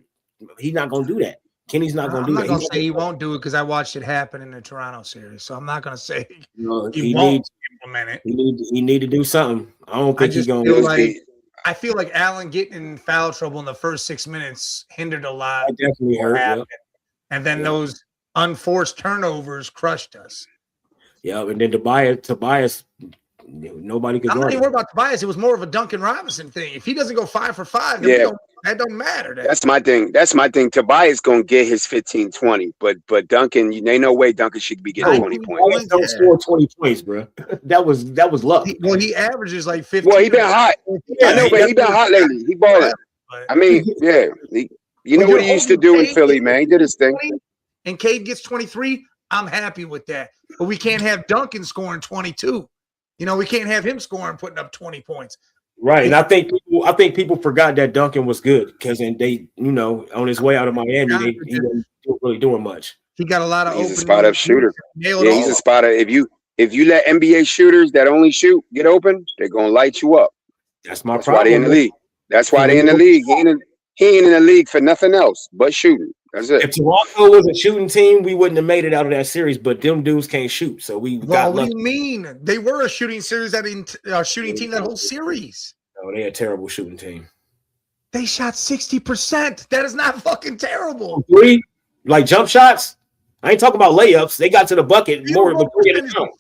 he's not going to do that. Kenny's not going to do that. I'm not going to say he won't do it because I watched it happen in the Toronto series. So I'm not going to say he won't implement it. He need to do something. I don't think he's going to. I feel like Allen getting in foul trouble in the first 6 minutes hindered a lot. That definitely hurt. Yeah. And then those unforced turnovers crushed us. Yeah, and then Tobias, nobody could. I'm not even worried about Tobias. It was more of a Duncan Robinson thing. If he doesn't go 5 for 5, then that don't matter. That's my thing. Tobias gonna get his 15-20, but Duncan, ain't no way Duncan should be getting 20 points. Don't score 20 points, bro. That was luck. He averages like 15. Well, he been hot. I know, but he been hot lately. He balling. I mean, yeah. You know what he used to do in Philly, man. He did his thing. And Cade gets 23. I'm happy with that. But we can't have Duncan scoring 22. We can't have him scoring, putting up 20 points. Right, and I think people forgot that Duncan was good because they, on his way out of Miami, he wasn't really doing much. He got a lot of. He's a spot up shooter. Yeah, he's a spot up. If you let NBA shooters that only shoot get open, they're gonna light you up. That's my problem. That's why they're in the league. That's why they're in the league. He ain't in the league for nothing else but shooting. That's it. If Toronto was a shooting team, we wouldn't have made it out of that series. But them dudes can't shoot, so we got lucky. What do you mean? They were a shooting series shooting team that whole series. No, they're a terrible shooting team. They shot 60%. That is not fucking terrible. Three, like jump shots. I ain't talking about layups. They got to the bucket more than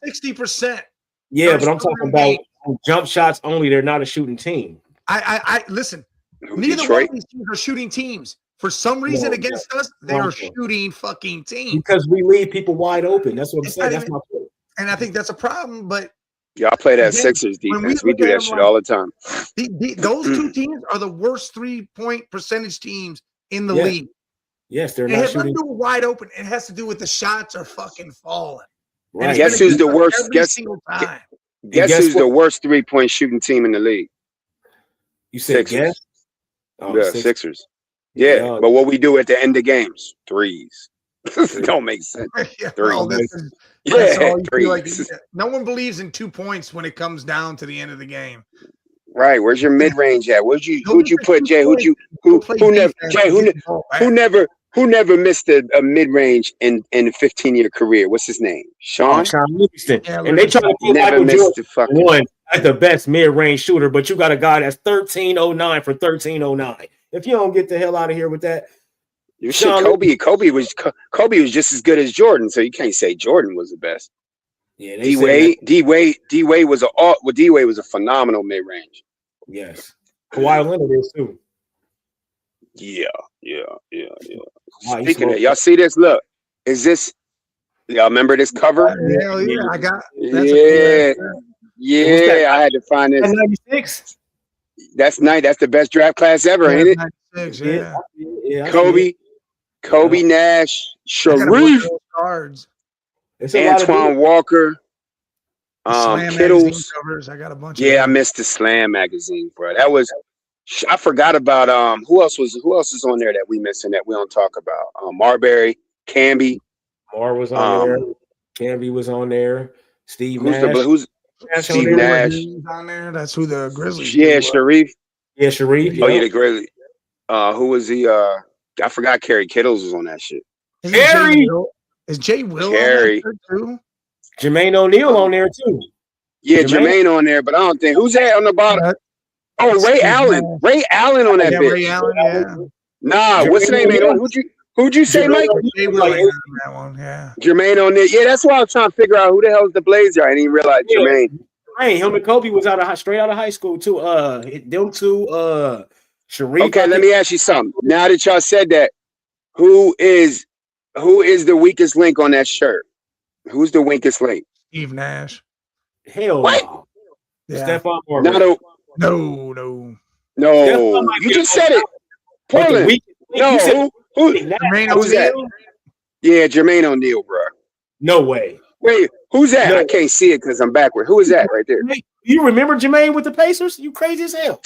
60%. Yeah, but I'm talking about jump shots only. They're not a shooting team. I listen. Neither one of these teams are shooting teams. For some reason, against us, they are shooting fucking teams. Because we leave people wide open. That's what I'm saying. That's my point. And I think that's a problem. But y'all play that Sixers defense. We do that shit all the time. Those two teams are the worst 3-point percentage teams in the league. Yes, they're not. It has shooting. nothing to do with wide open. It has to do with the shots are fucking falling. Right. Guess who's the worst? Guess who's the worst 3-point shooting team in the league? You said Sixers. Sixers. Yeah, but what we do at the end of games, threes. Don't make sense. Threes. Threes. No one believes in 2 points when it comes down to the end of the game. Right. Where's your mid range at? Who'd you put, Jay? Who never missed a mid range in a 15-year career? What's his name? Sean Livingston. And they try to put Michael Jordan one as the best mid range shooter, but you got a guy that's 1309 for 1309. If you don't get the hell out of here with that, Kobe was just as good as Jordan, so you can't say Jordan was the best. Yeah, D Wade was a phenomenal mid range. Yes, Kawhi Leonard is too. Yeah. Speaking of, y'all see this? Look, is this? Y'all remember this cover? Hell yeah, I got. Yeah, I had to find this. 96. That's the best draft class ever, ain't it? 96, yeah. Kobe, Nash, Sharif, Antoine Walker, Kittles. I got a bunch. Yeah, I missed the Slam magazine, bro. That was. I forgot about who else is on there that we missing that we don't talk about? Marbury, Camby. Mar was on there. Camby was on there. Steve Nash. Who's Steve Nash on there? That's who the Grizzlies. Yeah, Sharif. Yeah, Sharif. Oh yeah, the Grizzlies. Who was he? I forgot. Kerry Kittles was on that shit. Kerry is Jay Will Kerry on there too? Jermaine O'Neal on there too. Yeah, Jermaine on there, but I don't think who's that on the bottom. Oh, Ray Allen. Ray Allen on that bitch. Ray Allen, yeah. Nah, Jermaine what's the name? Who'd you say, Mike? That one, yeah. Jermaine on there. Yeah, that's why I was trying to figure out who the hell is the Blazer. I didn't even realize Jermaine. Hey, him and Kobe was straight out of high school too. Them two, Sharif. Okay, let me ask you something. Now that y'all said that, who is the weakest link on that shirt? Who's the weakest link? Steve Nash. Hell no. Yeah. Stephon Marbury. No. You just said it. Portland. No. Who's that? Yeah, Jermaine O'Neal, bro. No way. Wait, who's that? No. I can't see it because I'm backward. Who is that right there? You remember Jermaine with the Pacers? You crazy as hell.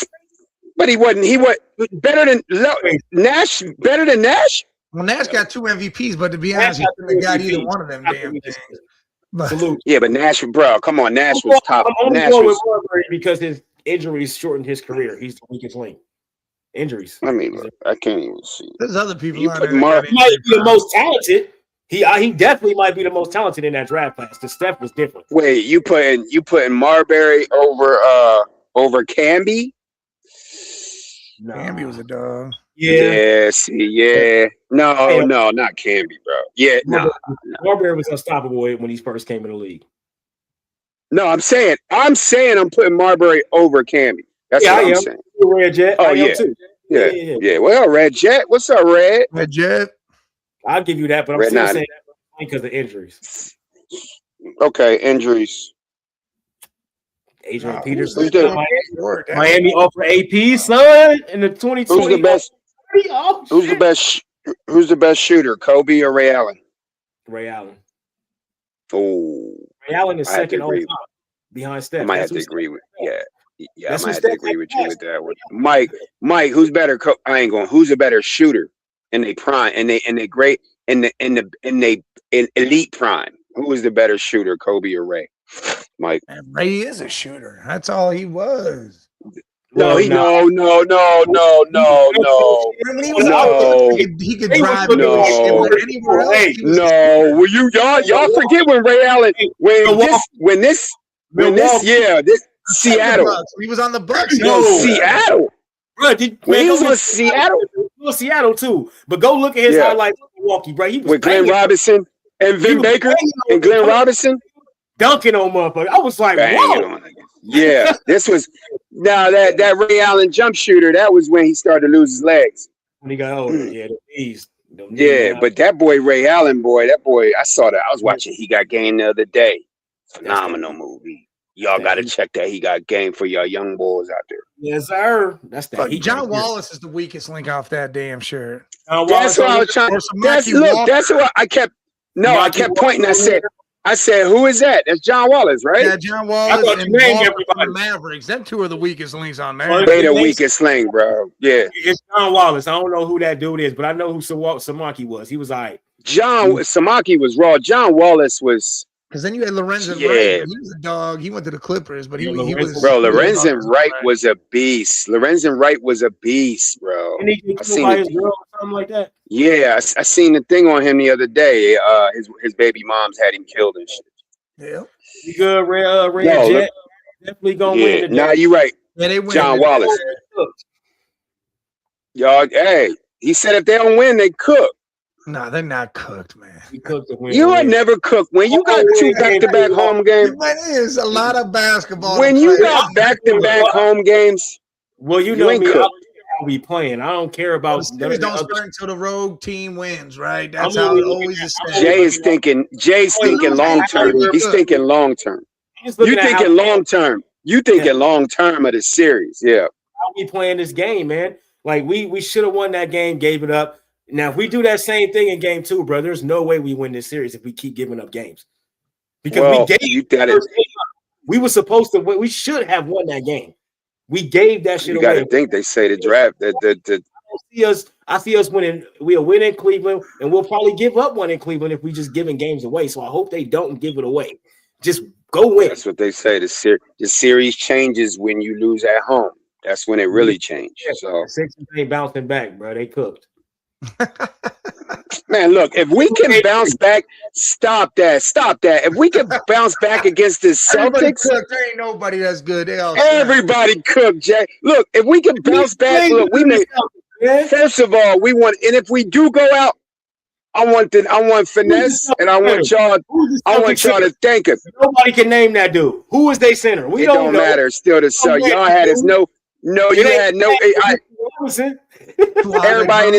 But he wasn't. He was better than Nash. Better than Nash. Well, Nash got 2 MVPs, but to be honest, he couldn't have got either one of them damn things. But, yeah, but Nash, bro, come on, Nash was top. I'm only going with Marbury because his injuries shortened his career. He's the weakest link. Injuries. I mean, look, I can't even see. There's other people. You put he Mark. He might be the most talented. He definitely might be the most talented in that draft class. The Steph was different. Wait, you putting Marbury over Camby? Nah. Camby was a dog. Yeah. No, not Camby, bro. Yeah, no. Marbury was unstoppable when he first came in the league. No, I'm saying I'm putting Marbury over Camby. That's what I'm saying. Red Jet. Oh yeah. Well, Red Jet. What's up, Red? Red Jet. I'll give you that, but I'm still saying because of injuries. Okay, injuries. Adrian Peterson. Miami offer AP, son, in the 2020. Who's the best? Who's the best shooter, Kobe or Ray Allen? Ray Allen. Oh, Ray Allen is second all time behind Steph. I might have to agree with I might have to agree with you with that one. Mike, who's better? Who's a better shooter in their prime? And they great in elite prime. Who is the better shooter, Kobe or Ray? Mike. Man, Ray is a shooter. That's all he was. No. He could drive anywhere else. No, will you y'all forget when Ray Allen this Seattle. He was on the Bucks. Seattle. Bro, he was on Seattle. He was Seattle too. But go look at his highlights in Milwaukee, bro. He was with Glenn Robinson and Vin Baker and Glenn Robinson dunking on motherfucker. I was like, whoa. Yeah, this was that Ray Allen jump shooter. That was when he started to lose his legs. When he got older, the knees. But that boy Ray Allen, I saw that. I was watching He Got Game the other day. Phenomenal movie. Y'all got to check that He Got Game for y'all young boys out there. Yes, sir. That's that. John Wallace is the weakest link off that damn shirt. That's what I was trying. That's what I kept. No, I kept pointing. I said, who is that? That's John Wallace, right? Yeah, John Wallace and the Mavericks. Them two are the weakest links on there. They the weakest link, bro. Yeah. It's John Wallace. I don't know who that dude is, but I know who Samaki was. He was all right. Samaki was raw. John Wallace was. Because then you had Lorenzen Wright. He was a dog. He went to the Clippers, but he was. Bro, Lorenzen Wright was a beast. Lorenzen Wright was a beast, bro. And he killed by his girl or something like that. Yeah, I seen the thing on him the other day. His baby moms had him killed and shit. Yeah. You good, Ray Jet? Definitely gonna win today. Nah, you right. Yeah, they win. John Wallace. Y'all, hey, he said if they don't win, they cook. Nah, they're not cooked, man. You are never cooked. When you got two back-to-back home games. That is a lot of basketball. When you got back-to-back home games, well, you know me, I'll be playing. I don't care about. Series don't start until the road team wins, right? That's how it always is. Jay's thinking long term. He's thinking long term. You thinking long term. You thinking long term of the series. Yeah. I'll be playing this game, man. Like we should have won that game, gave it up. Now, if we do that same thing in game 2, bro, there's no way we win this series if we keep giving up games. Because we were supposed to win. We should have won that game. We gave that shit away. You got to think they say the draft. I see us winning. We'll win in Cleveland, and we'll probably give up one in Cleveland if we just giving games away. So I hope they don't give it away. Just go win. That's what they say. The series changes when you lose at home. That's when it really changes. Yeah, so Sixers ain't bouncing back, bro. They cooked. Man, look, if we can bounce back, stop that. If we can bounce back against the Celtics, there ain't nobody that's good. Everybody cooked, Jay. Look, if we can bounce back, look, we may. First of all, we want, and if we do go out, I want finesse, and I want y'all to thank us. Nobody can name that dude. Who is they center? We don't matter. Still to sell. Y'all had us you had no. Everybody in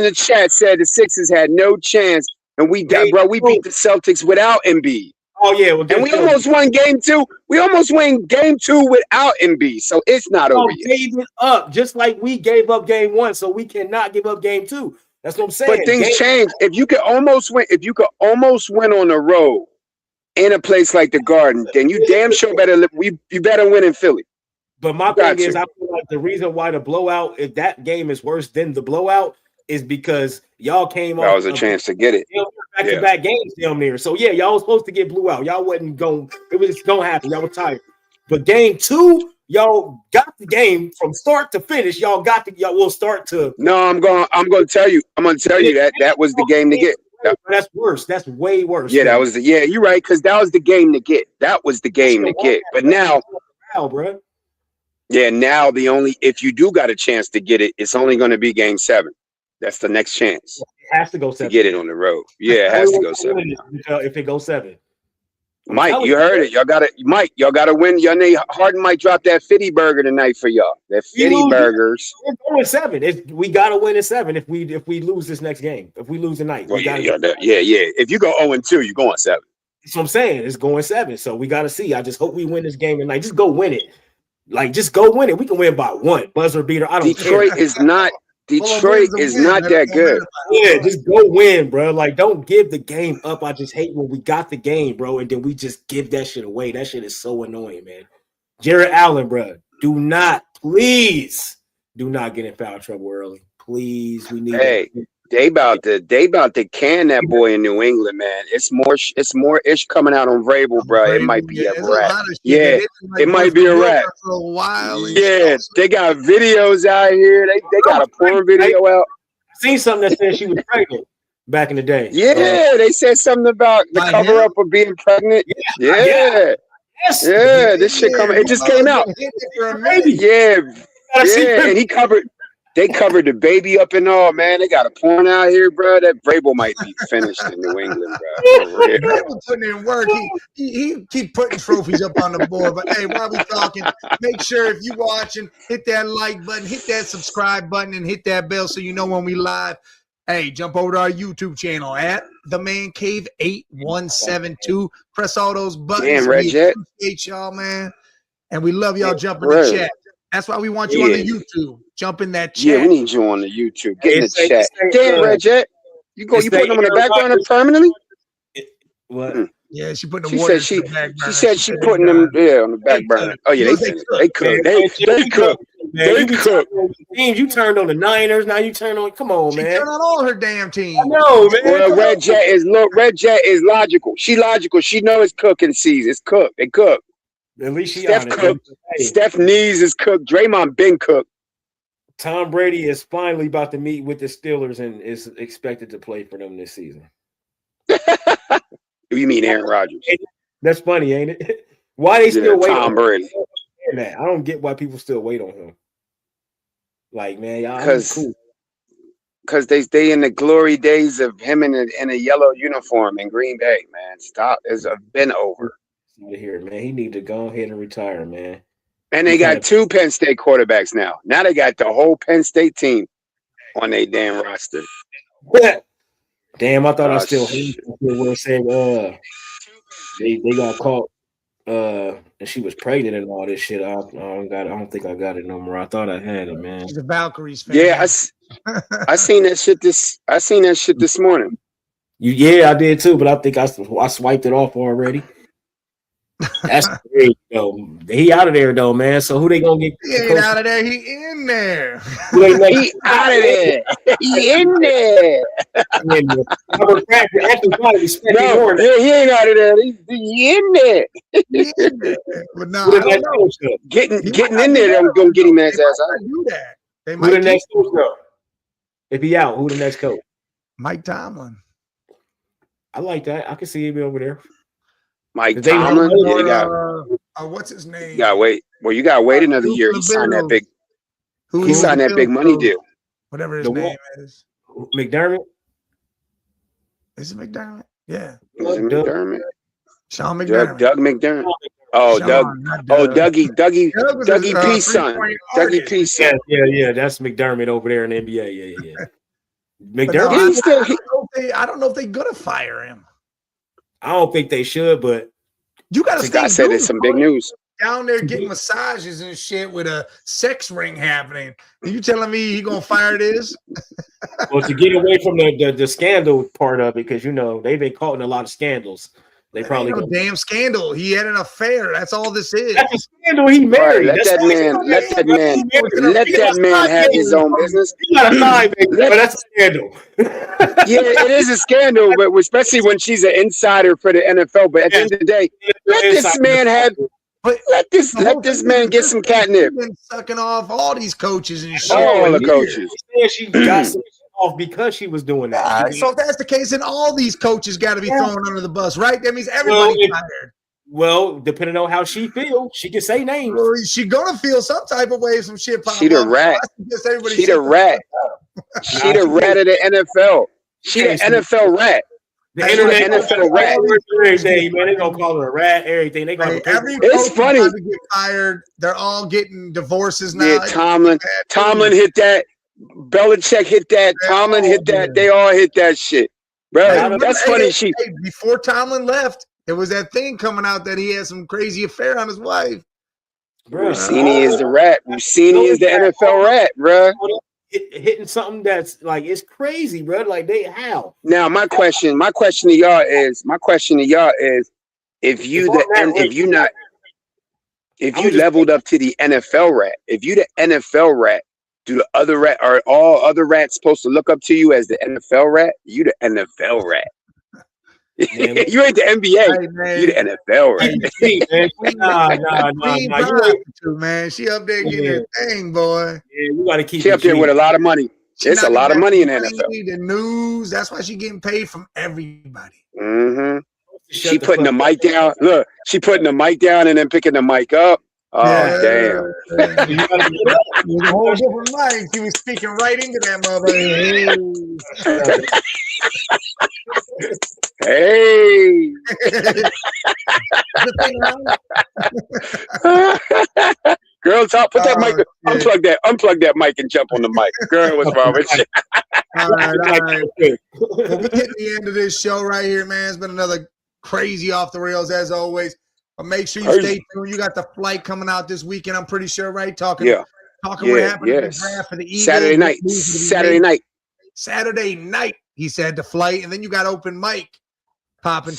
the chat said the Sixers had no chance, and we beat the Celtics without Embiid. Oh yeah, and we almost won game 2. We almost won game 2 without Embiid, so it's not over yet. Gave it up just like we gave up game 1, so we cannot give up game 2. That's what I'm saying. But things change. If you could almost win on the road in a place like the Garden, then you damn sure you better win in Philly. But my thing is, I feel like the reason why the blowout, if that game is worse than the blowout, is because y'all came off. That was a chance to get it. Back-to-back games down there. So yeah, y'all was supposed to get blew out. Y'all wasn't going. It was going to happen. Y'all were tired. But game 2, Y'all got the game from start to finish. Y'all will start to. No, I'm going to tell you that was the game to get. That's worse. That's way worse. Yeah, that was you're right, because that was the game to get. That was the game to get. But now, bro. Yeah, now if you do got a chance to get it, it's only going to be game 7. That's the next chance. It has to go 7 to get it on the road. Yeah, it has to go 7. If it goes 7. Mike, you heard it. Y'all gotta win. Your name Harden might drop that 50 burger tonight for y'all. That 50 burgers. We're going 7. We gotta win at 7 if we lose this next game. If we lose tonight. Yeah. If you go 0-2, you're going 7. That's what I'm saying. It's going 7. So we gotta see. I just hope we win this game tonight. Just go win it. Just go win it. We can win by 1. Buzzer beater. I don't care. Detroit is not that good. Yeah, just go win, bro. Don't give the game up. I just hate when we got the game, bro, and then we just give that shit away. That shit is so annoying, man. Jared Allen, bro, please do not get in foul trouble early. Please, we need. Hey, they about to can that boy in New England, man. It's more ish coming out on Vrabel, bro. It might be a wrap. Yeah, it might be a wrap. For a while. Yeah, they got videos out here. They got a porn video out. I seen something that said she was pregnant back in the day. Yeah, they said something about the cover up of being pregnant. Yeah. Yes. Yeah, this shit coming. It just came out. Yeah, and they covered the baby up and all, man. They got a porn out here, bro. That Vrabel might be finished in New England, bro. Vrabel putting in work. He keep putting trophies up on the board. But hey, while we talking, make sure if you watching, hit that like button, hit that subscribe button, and hit that bell so you know when we live. Hey, jump over to our YouTube channel at The Man Cave 8172. Press all those buttons. Damn, Red Jet. Appreciate y'all, man. And we love y'all jumping in the chat. That's why we want you on the YouTube. Jump in that chat. Yeah, we need you on the YouTube. Get in the chat. Damn, Red Jet. You putting them on the back burner permanently? What? Yeah, she put the water. She said she putting them on the back burner. Oh yeah, they cook. They cook. They cook. Teams, you turned on the Niners. Now you turn on. Come on, man. She turned on all her damn teams. No, man. Well, Red Jet is logical. She logical. She knows it's cooking season. It's cooked. They cook. At least she Steph cooked. Steph knees is cooked. Draymond been cooked. Tom Brady is finally about to meet with the Steelers and is expected to play for them this season. You mean Aaron Rodgers? That's funny, ain't it? Why they still wait Tom Brady? I don't get why people still wait on him. Man, y'all cool. Because they in the glory days of him in a yellow uniform in Green Bay, man. Stop. It's been over. Here, man. He need to go ahead and retire, man. And they got 2 Penn State quarterbacks now. Now they got the whole Penn State team on their damn roster. Damn, I thought I still were saying they got caught and she was pregnant and all this shit. I don't think I got it no more. I thought I had it, man. She's a Valkyries fan. Yeah, I seen that shit this morning. Yeah, I did too, but I think I swiped it off already. That's great, though. He out of there, though, man. So who they gonna get? He ain't out of there. He in there. He out of there. He in there. No, he ain't out of there. He in there. But no, I don't know. Getting in there, they're gonna get him ass out. Do that. They might. Who the next coach go? If he out, who the next coach? Mike Tomlin. I like that. I can see him over there. Mike Tomlin, what's his name? You gotta wait. Well, you gotta wait another year. He signed that big. He signed that big money deal. Whatever his name is. McDermott. Is it McDermott? Yeah. Is it McDermott? Sean McDermott. Doug McDermott. Oh, Doug. Oh, Dougie P's son. Dougie P's son. Yeah. That's McDermott over there in the NBA. Yeah. McDermott. I don't know if they're gonna fire him. I don't think they should, but you got to stay. I said it's some big news. Down there getting massages and shit with a sex ring happening. Are you telling me he gonna fire this? Well, to get away from the scandal part of it, because they've been caught in a lot of scandals. They probably no damn scandal. He had an affair. That's all this is. That's a scandal. He married. Right, let that man have his own business. He got a lie, baby, but that's a scandal. Yeah, it is a scandal, but especially when she's an insider for the NFL. But at the end of the day, let this man have But let this man get some catnip. Been sucking off all these coaches and shit. All the coaches. She got some off because she was doing that. So if that's the case, then all these coaches got to be thrown under the bus, right? That means everybody fired. Well, depending on how she feels, she can say names. Well, she gonna feel some type of way if some shit pops up. She the rat. She the rat. She the rat of the NFL. She the NFL rat. The NFL rat. Everything, man. They gonna call her a rat. Everything. They gonna. It's funny. Get fired. They're all getting divorces now. Yeah, Tomlin hit that. Belichick hit that. Tomlin hit that. They all hit that shit, bro. That's funny. Before Tomlin left, there was that thing coming out that he had some crazy affair on his wife. Rossini is the rat. Rossini is the NFL rat, bro. Hitting something that's like it's crazy, bro. Like they how? Now my question to y'all is, if you leveled up to the NFL rat, if you the NFL rat, do the other rat, are all other rats supposed to look up to you as the NFL rat? You the NFL rat. You ain't the NBA. Hey, you the NFL rat. Nah. Man, she up there getting her thing, boy. Yeah, you gotta keep. She up there with a lot of money. It's a lot of money in the NFL. The news. That's why she getting paid from everybody. Mm-hmm. She putting the mic down. Look, she putting the mic down and then picking the mic up. Oh, damn. With a whole different mic. She was speaking right into that motherfucker. Hey. Girl, put that mic. Unplug that mic and jump on the mic. Girl, what's wrong with you? All right. Well, we hit the end of this show right here, man. It's been another crazy off the rails as always. But make sure you stay tuned. You got the flight coming out this weekend, I'm pretty sure, right? Talking what happened in the draft for the Eagles. Saturday night, he said, the flight. And then you got open mic popping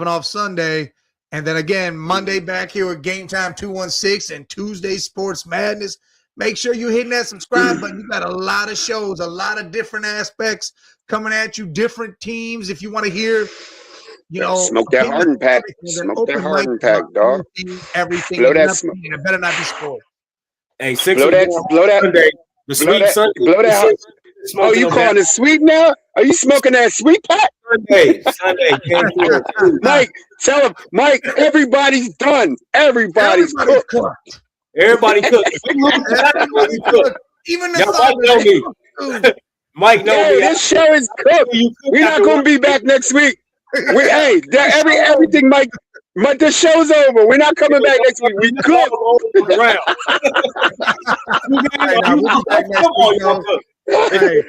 off Sunday. And then again, Monday back here with Game Time 216 and Tuesday Sports Madness. Make sure you're hitting that subscribe button. You got a lot of shows, a lot of different aspects coming at you, different teams. If you want to hear, smoke that Harden pack. Smoke that Harden pack, dog. Everything. Blow that smoke. It better not be spoiled. Hey, blow that. Oh, you calling it sweet now? Are you smoking that sweet pack? Sunday. Mike, tell him, Mike, everybody's done. Everybody's cooked. Everybody cooked. Even the know me. Mike know me. This show is cooked. We're not going to be back next week. Everything, Mike. The show's over. We're not coming back next week. We cooked. Hey,